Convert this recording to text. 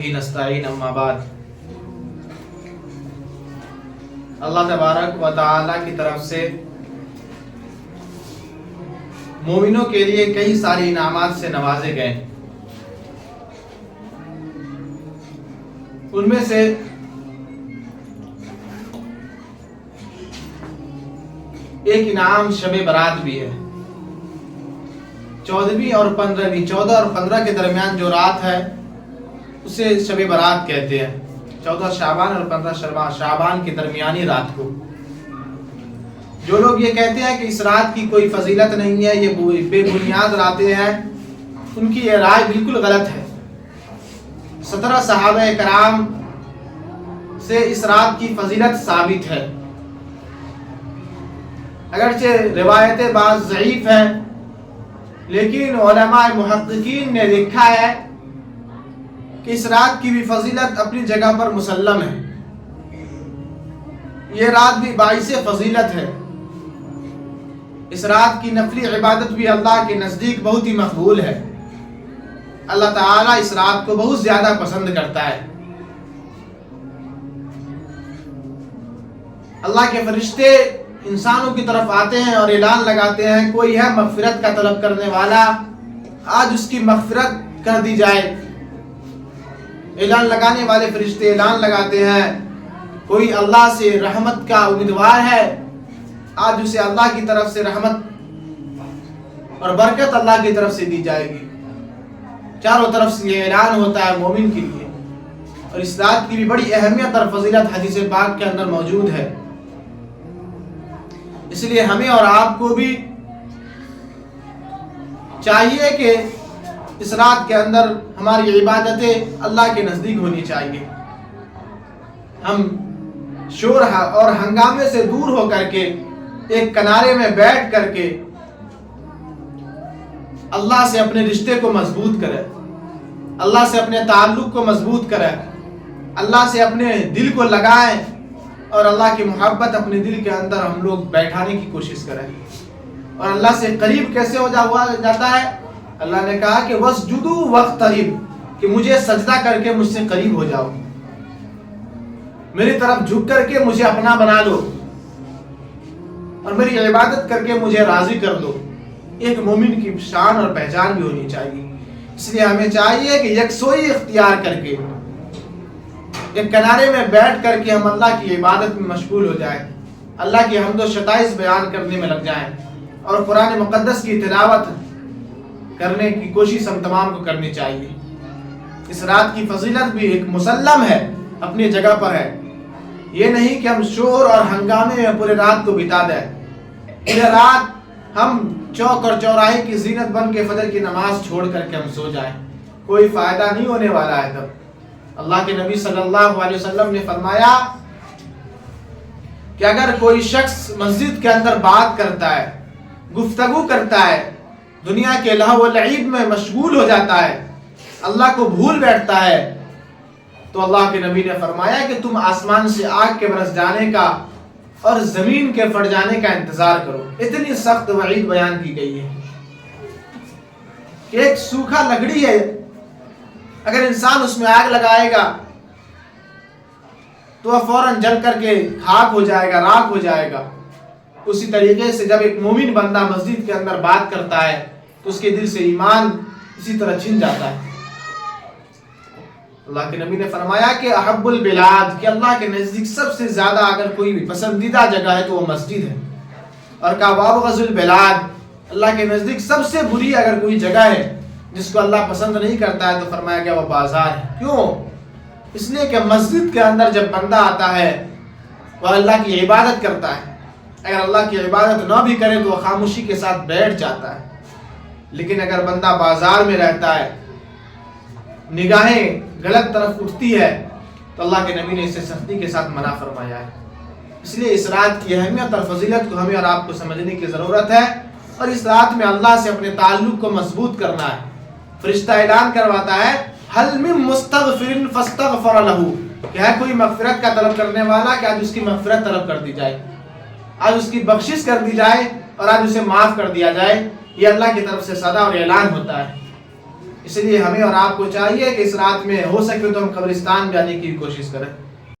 नस्ताईन अम्मा बाद। अल्लाह तबारक व तआला की तरफ से मोमिनों के लिए कई सारे इनामात से नवाजे गए। उनमें से एक इनाम शब बरात भी है। 14वीं और 15वीं 14 और 15 के दरमियान जो रात है उसे शब बरात कहते हैं। 14 शाबान और 15 शाबान की दरमियानी रात को। जो लोग ये कहते हैं कि इस रात की कोई फजीलत नहीं है, ये बेबुनियाद रातें हैं, उनकी ये राय बिल्कुल गलत है। 17 सहाबा कराम से इस रात की फजीलत साबित है। अगरचे रिवायतें बाज़ ज़ईफ़ हैं, लेकिन उलमा मुहक्किकीन ने लिखा है कि इस रात की भी फजीलत अपनी जगह पर मुसल्लम है। ये रात भी बाइस फजीलत है। इस रात की नफली इबादत भी अल्लाह के नज़दीक बहुत ही मकबूल है। अल्लाह ताला इस रात को बहुत ज़्यादा पसंद करता है। अल्लाह के फरिश्ते इंसानों की तरफ आते हैं और ऐलान लगाते हैं, कोई है मग़फ़िरत का तलब करने वाला, आज उसकी मग़फ़िरत कर दी जाए। ऐलान लगाने वाले फरिश्ते ऐलान लगाते हैं, कोई अल्लाह से रहमत का उम्मीदवार है, आज उसे अल्लाह की तरफ से रहमत और बरकत अल्लाह की तरफ से दी जाएगी। चारों तरफ से ये ऐलान होता है मोमिन के लिए। और इस रात की भी बड़ी अहमियत और फजीलत हदीस पाक के अंदर मौजूद है। इसलिए हमें और आपको भी चाहिए कि इस रात के अंदर हमारी इबादतें अल्लाह के नज़दीक होनी चाहिए। हम शोर और हंगामे से दूर होकर के एक किनारे में बैठ करके अल्लाह से अपने रिश्ते को मजबूत करें, अल्लाह से अपने ताल्लुक़ को मजबूत करें, अल्लाह से अपने दिल को लगाएं और अल्लाह की मोहब्बत अपने दिल के अंदर हम लोग बैठाने की कोशिश करें। और अल्लाह से करीब कैसे हो जाता है? अल्लाह ने कहा कि वस्जुदू वक़्तरिब, कि मुझे सजदा करके मुझसे करीब हो जाओ, मेरी तरफ झुक करके मुझे अपना बना लो और मेरी इबादत करके मुझे राज़ी कर दो। एक मोमिन की शान और पहचान भी होनी चाहिए। इसलिए हमें चाहिए कि यकसोई इख्तियार करके एक किनारे में बैठ करके हम अल्लाह की इबादत में मशगूल हो जाए, अल्लाह की हम्द व शताइश बयान करने में लग जाएं और कुरान मुक़द्दस की तिलावत करने की कोशिश हम तमाम को करनी चाहिए। इस रात की फजीलत भी एक मुसल्लम है, अपनी जगह पर है। ये नहीं कि हम शोर और हंगामे में पूरे रात को बिता दें। पूरे रात हम चौक और चौराहे की जीनत बन के फजर की नमाज छोड़ करके हम सो जाएं, कोई फायदा नहीं होने वाला है। तब अल्लाह के नबी सल्लल्लाहु अलैहि वसल्लम ने फरमाया कि अगर कोई शख्स मस्जिद के अंदर बात करता है, गुफ्तगू करता है, दुनिया के लहव व लईब में मशगूल हो जाता है, अल्लाह को भूल बैठता है, तो अल्लाह के नबी ने फरमाया कि तुम आसमान से आग के बरस जाने का और जमीन के फट जाने का इंतजार करो। इतनी सख्त वईद बयान की गई है कि एक सूखा लकड़ी है, अगर इंसान उसमें आग लगाएगा तो वह फौरन जल करके खाक हो जाएगा, राख हो जाएगा। उसी तरीके से जब एक मोमिन बंदा मस्जिद के अंदर बात करता है तो उसके दिल से ईमान इसी तरह छिन जाता है। अल्लाह के नबी ने फरमाया कि अहब्बुल बिलाद, कि अल्लाह के नज़दीक सबसे ज़्यादा अगर कोई भी पसंदीदा जगह है तो वो मस्जिद है। और कहा वाबग़ज़ुल बिलाद, अल्लाह के नज़दीक सबसे बुरी अगर कोई जगह है जिसको अल्लाह पसंद नहीं करता है तो फरमाया गया वो बाजार है। क्यों? इसलिए कि मस्जिद के अंदर जब बंदा आता है वह अल्लाह की इबादत करता है। अगर अल्लाह की इबादत ना भी करे तो वह खामोशी के साथ बैठ जाता है। लेकिन अगर बंदा बाजार में रहता है, निगाहें गलत तरफ उठती है, तो अल्लाह के नबी ने इसे सख्ती के साथ मना फरमाया है। इसलिए इस रात की अहमियत और फजीलत को हमें और आपको समझने की ज़रूरत है। और इस रात में अल्लाह से अपने ताल्लुक़ को मजबूत करना है। फरिश्ता ऐलान करवाता है, हल मिन मुस्तग़फ़िरिन फ़स्तग़फ़र लहू, कि है कोई मग़फ़िरत का तलब करने वाला कि आज उसकी मग़फ़िरत तलब कर दी जाए, आज उसकी बख्शिश कर दी जाए और आज उसे माफ़ कर दिया जाए। ये अल्लाह की तरफ से सदा और ऐलान होता है। اس لیے ہمیں اور آپ کو چاہیے کہ اس رات میں ہو سکے تو ہم قبرستان جانے کی کوشش کریں.